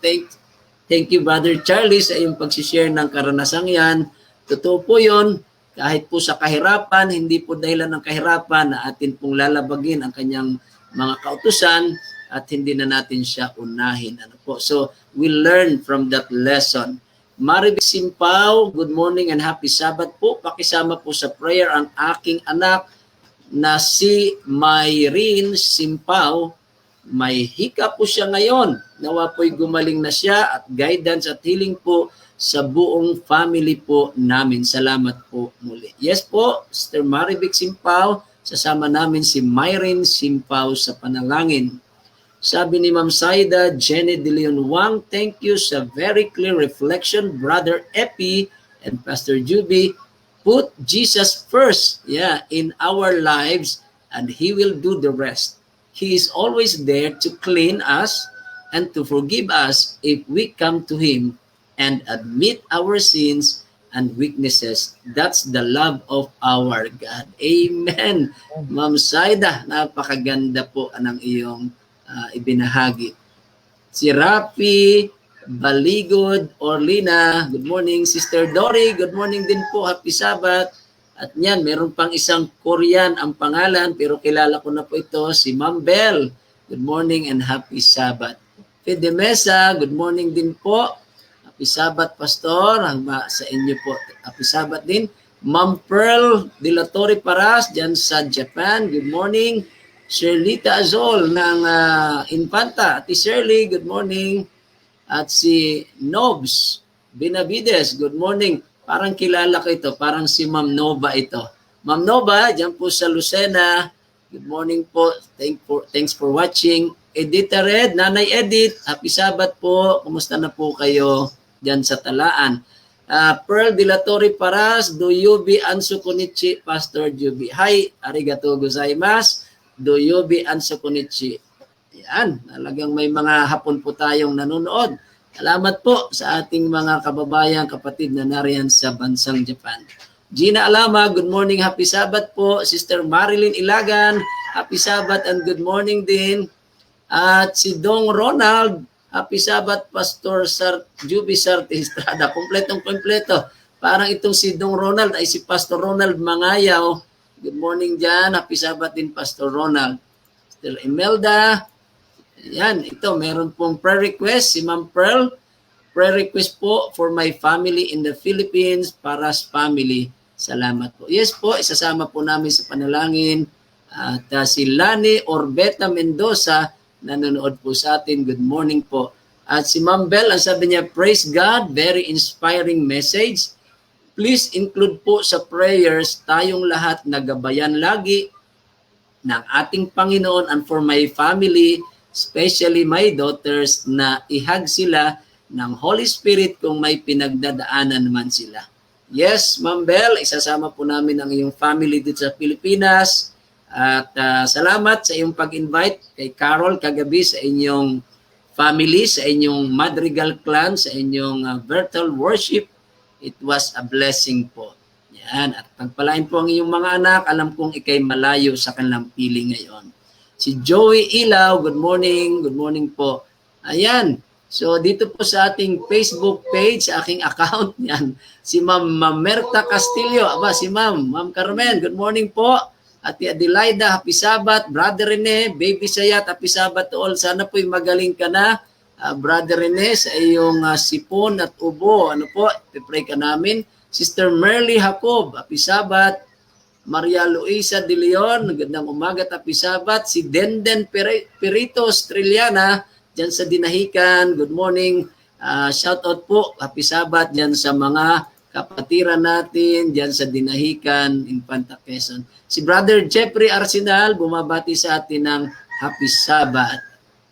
thank you, Brother Charlie, sa iyong pag-share ng karanasang yan. Totoo po yun. Kahit po sa kahirapan, hindi po dahilan ng kahirapan na atin pong lalabagin ang kanyang mga kautusan at hindi na natin siya unahin. Ano po? So, we learn from that lesson. Maribik Simpao, good morning and happy Sabbath po. Pakisama po sa prayer ang aking anak na si Myrene Simpao. May hika po siya ngayon. Nawa po'y gumaling na siya at guidance at healing po sa buong family po namin. Salamat po muli. Yes po, Sister Maribik Simpao, sasama namin si Myrene Simpao sa panalangin. Sabi ni Ma'am Saida, Jenny De Leon Wang, thank you sa very clear reflection, Brother Epi and Pastor Juby. Put Jesus first, in our lives and He will do the rest. He is always there to clean us and to forgive us if we come to Him and admit our sins and weaknesses. That's the love of our God. Amen. Ma'am Saida, napakaganda po ng iyong ibinahagi. Si Rapi Baligod Orlina, good morning. Sister Dory, good morning din po. Happy Sabbath. At yan, meron pang isang Korean ang pangalan, pero kilala ko na po ito, si Ma'am Bell. Good morning and happy Sabbath. Fede Mesa, good morning din po. Happy Sabbath, Pastor. Sa inyo po, Happy Sabbath din. Ma'am Pearl de la Torre Paras, dyan sa Japan. Good morning. Shirlita Azol ng Infanta. Ate Shirley, good morning. At si Nobs Benavides, good morning. Parang kilala ko ito. Parang si Ma'am Nova ito. Ma'am Nova, dyan po sa Lucena. Good morning po. Thanks for watching. Edita Red, Nanay Edith, Happy Sabbath po. Kumusta na po kayo dyan sa Talaan? Pearl de la Torre Paras, Doyobi Ansu Konichi, Pastor Juby. Hi, arigato gozaimasu. Doyobi Ansu Konichi. Yan, talagang may mga hapon po tayong nanonood. Salamat po sa ating mga kababayan, kapatid na nariyan sa bansang Japan. Gina Alama, good morning, Happy Sabbath po. Sister Marilyn Ilagan, Happy Sabbath and good morning din. At si Dong Ronald, Happy Sabbath, Pastor Juby Sarte Estrada. Kompletong-kompleto. Parang itong si Dong Ronald ay si Pastor Ronald Mangayaw. Good morning dyan. Happy Sabbath din, Pastor Ronald. Sister Imelda. Yan, ito. Meron pong prayer request. Si Ma'am Pearl. Prayer request po for my family in the Philippines. Paras family. Salamat po. Yes po, isasama po namin sa panalangin. At si Lani Orbeta Mendoza, nanonood po sa atin. Good morning po. At si Ma'am Bell, ang sabi niya, praise God, very inspiring message. Please include po sa prayers tayong lahat na gabayan lagi ng ating Panginoon and for my family, especially my daughters, na ihag sila ng Holy Spirit kung may pinagdadaanan naman sila. Yes, Ma'am Bell, isasama po namin ang iyong family dito sa Pilipinas. At salamat sa iyong pag-invite kay Carol kagabi sa inyong family, sa inyong Madrigal clan, sa inyong virtual worship. It was a blessing po. Yan. At pagpalain po ang iyong mga anak, alam kong ikay malayo sa kanilang pili ngayon. Si Joey Ilaw, good morning. Good morning po. Ayan. So dito po sa ating Facebook page, sa aking account, yan. Si Ma'am Merta Castillo. Aba, si Ma'am Carmen, good morning po. Ate Adelaida, Happy Sabbath. Brother Rene, Baby Sayat, Happy Sabbath to all. Sana po'y magaling ka na, Brother Rene, sa iyong sipon at ubo. Ano po, pipray ka namin. Sister Merly Jacob, Happy Sabbath. Maria Luisa De Leon, gandang umaga, Happy Sabbath. Si Denden Peritos Trilliana, dyan sa Dinahican, good morning. Shout out po, Happy Sabbath dyan sa mga kapatiran natin dyan sa Dinahican, Infanta Quezon. Si Brother Jeffrey Arsenal, bumabati sa atin ng Happy Sabbath.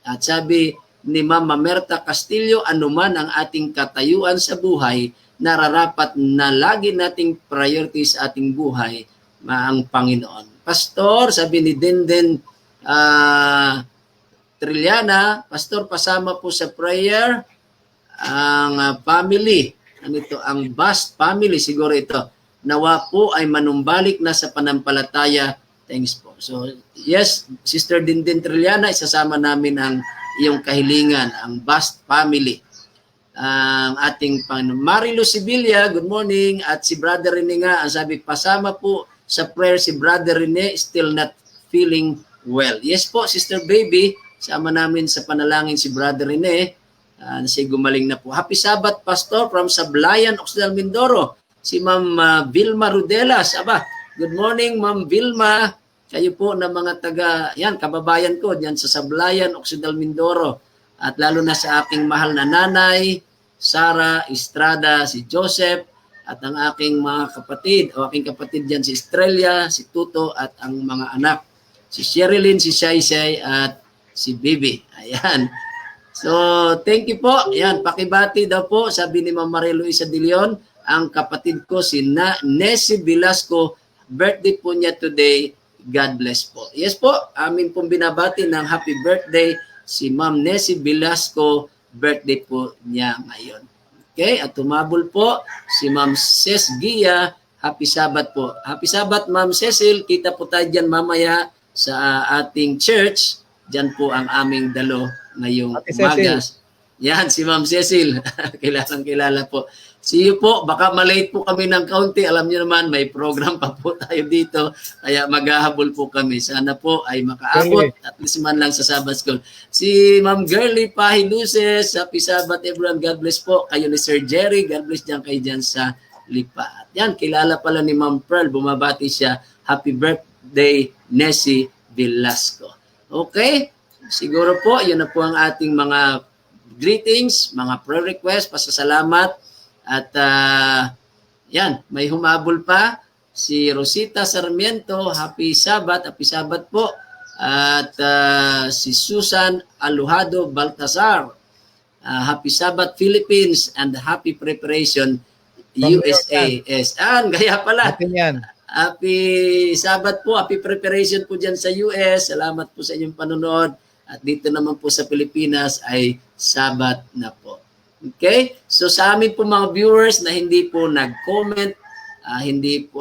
At sabi ni Mama Merta Castillo, anuman ang ating katayuan sa buhay, nararapat na lagi nating priority sa ating buhay, ang Panginoon. Pastor, sabi ni Denden Trilliana, Pastor, pasama po sa prayer ang family. Ano ito? Ang Bast family, siguro ito. Nawa po ay manumbalik na sa panampalataya. Thanks po. So, yes, Sister Dindin Trilliana, isasama namin ang iyong kahilingan, ang Bast family. Ang ating Panginoon. Marilu Sibilia, good morning. At si Brother Rene nga, ang sabi, pasama po sa prayer si Brother Rene, still not feeling well. Yes po, Sister Baby, sama namin sa panalangin si Brother Rene. Kasi gumaling na po. Happy Sabbath, Pastor, from Sablayan, Occidental Mindoro. Si Ma'am Vilma Rudelas. Aba, good morning, Ma'am Vilma. Kayo po na mga yan, kababayan ko, diyan sa Sablayan, Occidental Mindoro. At lalo na sa aking mahal na nanay, Sara Estrada, si Joseph, at ang aking mga kapatid, o aking kapatid diyan si Estrella, si Tuto, at ang mga anak. Si Sherilyn, si Shaysay, at si Bibi. Ayan. So, thank you po. Yan, pakibati daw po, sabi ni Ma'am Maria Luisa De Leon, ang kapatid ko si Nessie Velasco, birthday po niya today. God bless po. Yes po, amin pong binabati ng happy birthday si Ma'am Nessie Velasco, birthday po niya ngayon. Okay, at tumabol po si Ma'am Ces Gia, Happy Sabbath po. Happy Sabbath, Ma'am Cecil. Kita po tayo dyan mamaya sa ating church. Dyan po ang aming dalo ngayong umaga. Yan, si Ma'am Cecil. Kilala po. See you po. Baka malate po kami ng kaunti. Alam niyo naman, may program pa po tayo dito. Kaya maghahabol po kami. Sana po ay makaabot at least man lang sa Sabbath School. Si Ma'am Girlie Pahiluses, happy Sabbath everyone. God bless po. Kayo ni Sir Jerry, God bless dyan kayo dyan sa Lipa. At yan, kilala pala ni Ma'am Pearl. Bumabati siya. Happy birthday, Nessie Velasco. Okay? Siguro po, yun na po ang ating mga greetings, mga prayer requests, pasasalamat. At yan, may humabol pa si Rosita Sarmiento, happy Sabbath po. At si Susan Alujado Baltazar, happy Sabbath Philippines and happy preparation USA. Gaya pala. Happy Sabbath po, happy preparation po dyan sa US. Salamat po sa inyong panonood. At dito naman po sa Pilipinas ay Sabbath na po. Okay? So sa amin po mga viewers na hindi po nag-comment, hindi po,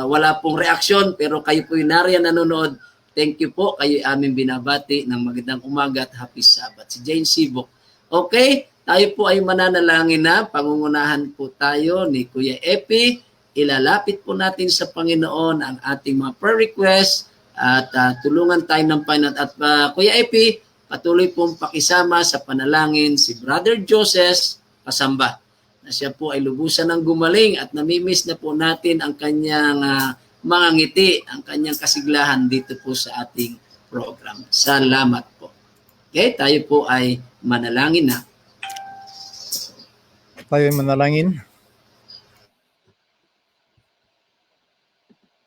wala pong reaksyon, pero kayo po yung nariyan nanonood, thank you po. Kayo aming binabati ng magandang umaga at happy Sabbath. Si Jane Sibok. Okay? Tayo po ay mananalangin na. Pangungunahan po tayo ni Kuya Epi. Ilalapit po natin sa Panginoon ang ating mga prayer requests at tulungan tayo ng Panginoon. At Kuya Epi, patuloy pong pakisama sa panalangin si Brother Joseph Pasamba na siya po ay lubusan ng gumaling at namimiss na po natin ang kanyang mga ngiti, ang kanyang kasiglahan dito po sa ating program. Salamat po. Okay, tayo po ay manalangin na. Tayo ay manalangin.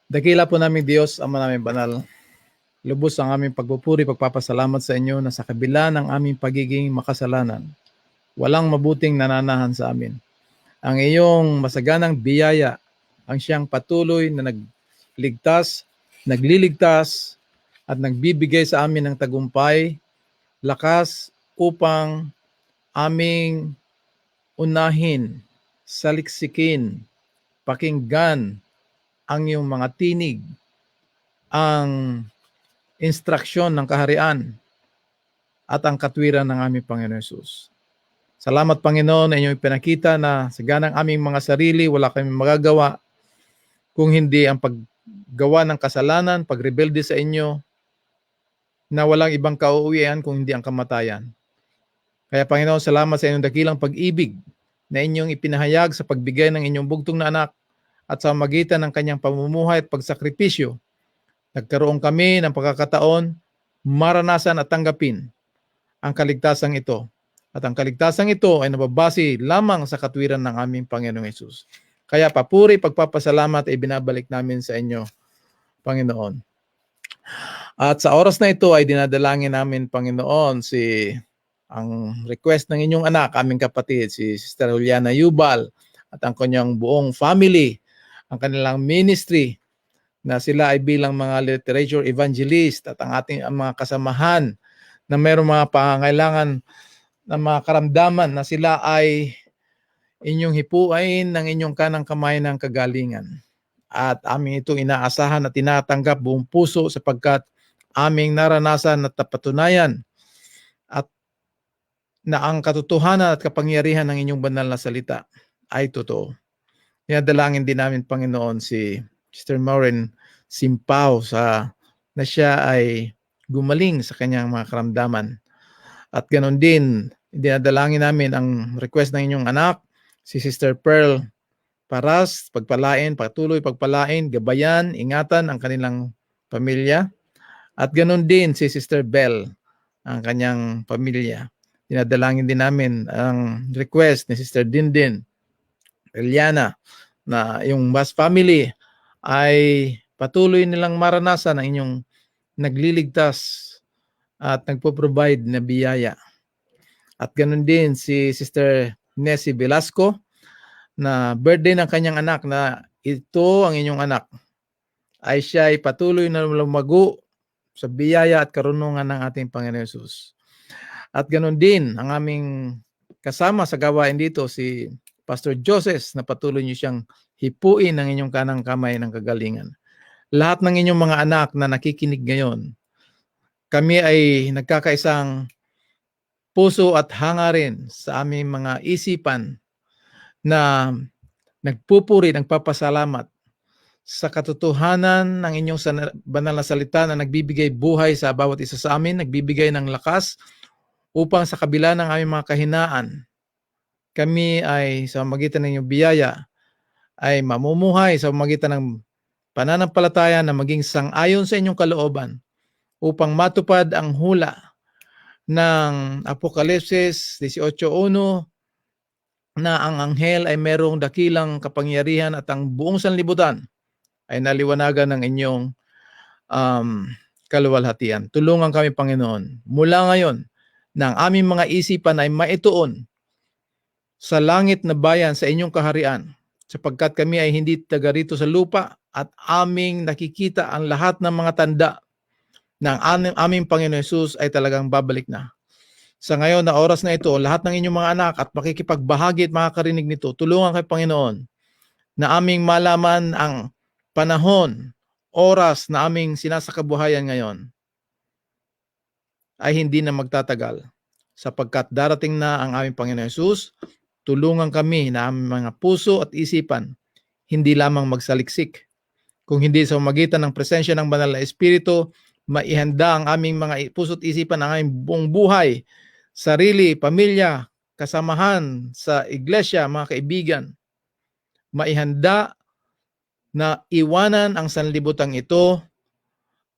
Dakila po namin Diyos, Ama namin banal. Lubos ang aming pagpupuri, pagpapasalamat sa inyo na sa kabila ng aming pagiging makasalanan, walang mabuting nananahan sa amin. Ang iyong masaganang biyaya ang siyang patuloy na nagliligtas at nagbibigay sa amin ng tagumpay, lakas upang aming unahin, saliksikin, pakinggan ang iyong mga tinig, ang instruksyon ng kaharian at ang katwiran ng aming Panginoon Hesus. Salamat Panginoon na inyong ipinakita na sa ganang aming mga sarili wala kami magagawa kung hindi ang paggawa ng kasalanan, pagrebelde sa inyo na walang ibang kauuwian kung hindi ang kamatayan. Kaya Panginoon, salamat sa inyong dakilang pag-ibig na inyong ipinahayag sa pagbigay ng inyong bugtong na anak at sa magitan ng kanyang pamumuhay at pagsakripisyo. Nagkaroon kami ng pagkakataon, maranasan at tanggapin ang kaligtasan ito. At ang kaligtasan ito ay nababase lamang sa katwiran ng aming Panginoong Hesus. Kaya papuri, pagpapasalamat ay binabalik namin sa inyo, Panginoon. At sa oras na ito ay dinadalangin namin, Panginoon, ang request ng inyong anak, aming kapatid, si Sister Juliana Yubal at ang kanyang buong family, ang kanilang ministry, na sila ay bilang mga literature evangelist at ang ating mga kasamahan na mayroong mga pangangailangan ng mga karamdaman na sila ay inyong hipuin ng inyong kanang kamay ng kagalingan. At aming ito inaasahan at tinatanggap buong puso sapagkat aming naranasan at napatunayan at na ang katotohanan at kapangyarihan ng inyong banal na salita ay totoo. Dinadalangin din namin, Panginoon, si Sister Maureen Simpao na siya ay gumaling sa kanyang mga karamdaman. At ganoon din, dinadalangin namin ang request ng inyong anak, si Sister Pearl Paras, patuloy pagpalain, gabayan, ingatan ang kanilang pamilya. At ganoon din si Sister Bell, ang kanyang pamilya. Dinadalangin din namin ang request ni Sister Dindin Eliana na yung Bas family ay patuloy nilang maranasan ang inyong nagliligtas at nagpo-provide na biyaya. At ganoon din si Sister Nessie Velasco na birthday ng kanyang anak na ito ang inyong anak ay siya ay patuloy na lumago sa biyaya at karunungan ng ating Panginoon Hesus. At ganoon din ang aming kasama sa gawain dito si Pastor Joseph na patuloy niyo siyang hipuin ng inyong kanang kamay ng kagalingan. Lahat ng inyong mga anak na nakikinig ngayon, kami ay nagkakaisang puso at hangarin sa aming mga isipan na nagpupuri, nagpapasalamat sa katotohanan ng inyong banal na salita na nagbibigay buhay sa bawat isa sa amin, nagbibigay ng lakas upang sa kabila ng aming mga kahinaan, kami ay sa magitan ng inyong biyaya ay mamumuhay sa magitan ng pananampalataya na maging sang-ayon sa inyong kalooban upang matupad ang hula ng Apokalipsis 18:1 na ang anghel ay merong dakilang kapangyarihan at ang buong sanlibutan ay naliwanagan ng inyong kaluwalhatian. Tulungan kami, Panginoon, mula ngayon na ang aming mga isipan ay maituon sa langit na bayan sa inyong kaharian, sapagkat kami ay hindi taga rito sa lupa at aming nakikita ang lahat ng mga tanda ng aming Panginoon Hesus ay talagang babalik na. Sa ngayon na oras na ito, lahat ng inyong mga anak at makikipagbahagi at makakarinig nito, tulungan kay Panginoon na aming malaman ang panahon, oras na aming sinasakabuhayan ngayon ay hindi na magtatagal, sapagkat darating na ang aming Panginoon Hesus. Tulungan kami na aming mga puso at isipan hindi lamang magsaliksik, kung hindi sa magitan ng presensya ng Banal na Espiritu, maihanda ang aming mga puso at isipan, ang aming buong buhay, sarili, pamilya, kasamahan sa iglesia, mga kaibigan, maihanda na iwanan ang sanlibutang ito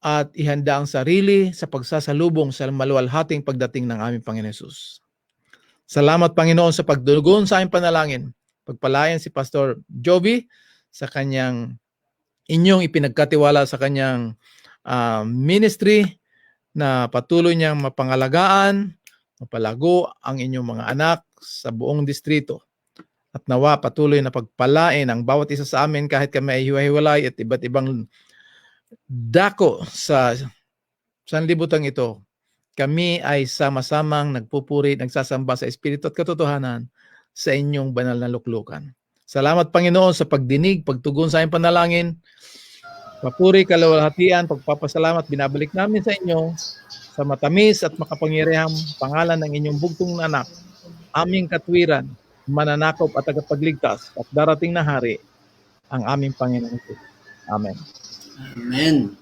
at ihanda ang sarili sa pagsasalubong sa maluwalhating pagdating ng aming Panginoon Hesus. Salamat, Panginoon, sa pagdugon sa aming panalangin. Pagpalain si Pastor Joby sa kanyang inyong ipinagkatiwala sa kanyang ministry na patuloy niyang mapangalagaan, mapalago ang inyong mga anak sa buong distrito. At nawa patuloy na pagpalain ang bawat isa sa amin kahit kami ay hiwa-hiwalay at iba't ibang dako sa sanlibutan ito. Kami ay sama-samang nagpupuri, nagsasamba sa Espiritu at katotohanan sa inyong banal na luklukan. Salamat, Panginoon, sa pagdinig, pagtugon sa aming panalangin. Papuri, kaluwalhatian, pagpapasalamat, binabalik namin sa inyo sa matamis at makapangyarihang pangalan ng inyong bugtong na anak, aming katwiran, mananakop at tagapagligtas at darating na hari, ang aming Panginoon. Amen. Amen.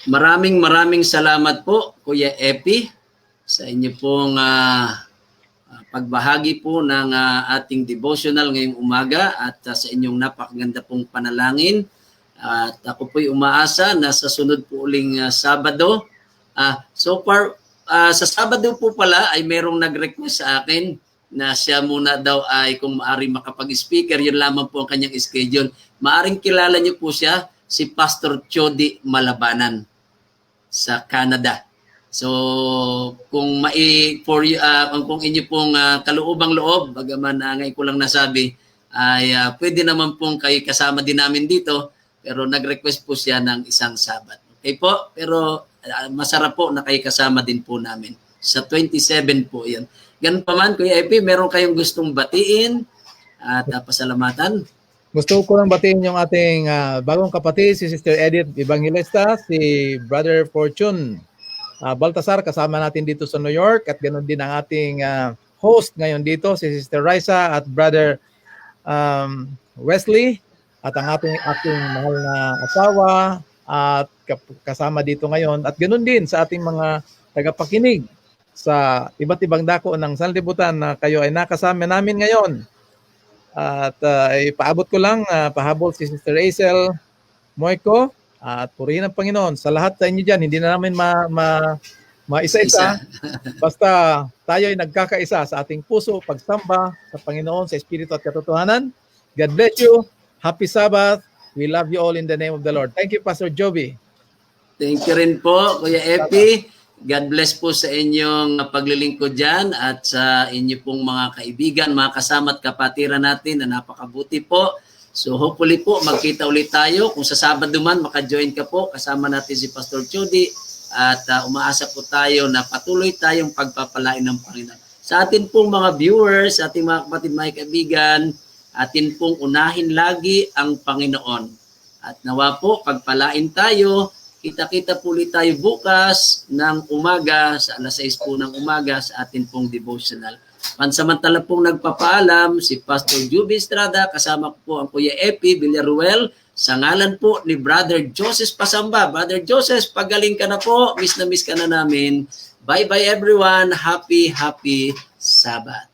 Maraming salamat po, Kuya Epi, sa inyo pong pagbahagi po ng ating devotional ngayong umaga at sa inyong napakaganda pong panalangin. At ako po'y umaasa na sa sunod po uling Sabado. So far, sa Sabado po pala ay merong nag-request sa akin na siya muna daw ay kung maaari makapag-speaker, yun lamang po ang kanyang schedule. Maaring kilala niyo po siya, si Pastor Chody Malabanan sa Canada. So kung kung inyo pong kaluubang loob, bagaman ngayon ko lang nasabi, ay pwede naman pong kayo kasama din namin dito, pero nag-request po siya ng isang Sabat. Okay po, pero masarap po na kayo kasama din po namin. Sa 27 po yan. Ganun pa man, Kuya Epi, meron kayong gustong batiin at pasalamatan? Gusto ko lang batiin yung ating bagong kapatid, si Sister Edith Evangelista, si Brother Fortune Baltasar, kasama natin dito sa New York, at ganoon din ang ating host ngayon dito, si Sister Raisa at Brother Wesley, at ang ating mahal na asawa at kasama dito ngayon, at ganoon din sa ating mga tagapakinig sa iba't ibang dako ng sanlibutan na kayo ay nakasama namin ngayon. At ipaabot ko lang, pahabol si Sister Hazel Moico, at purihin ang Panginoon sa lahat sa inyo dyan. Hindi na namin maisa-isa. Basta tayo ay nagkakaisa sa ating puso, pagsamba sa Panginoon, sa Espiritu at katotohanan. God bless you. Happy Sabbath. We love you all in the name of the Lord. Thank you, Pastor Joby. Thank you rin po, Kuya Epi. God bless po sa inyong paglilingkod dyan at sa inyo pong mga kaibigan, mga kasama at kapatiran natin na napakabuti po. So hopefully po magkita ulit tayo. Kung sa Sabado man, maka-join ka po. Kasama natin si Pastor Chody at umaasa po tayo na patuloy tayong pagpapalain ng Panginoon. Sa atin pong mga viewers, sa ating mga kapatid, mga kaibigan, atin pong unahin lagi ang Panginoon. At nawa po, pagpalain tayo Kita-kita po ulit tayo bukas ng umaga, sa alas 6 po ng umaga sa atin pong devotional. Pansamantala pong nagpapaalam si Pastor Juby Estrada, kasama ko po ang Kuya Epi Villaruel, sa ngalan po ni Brother Joseph Pasamba. Brother Joseph, pagaling ka na po, miss ka na namin. Bye-bye everyone, happy Sabbath.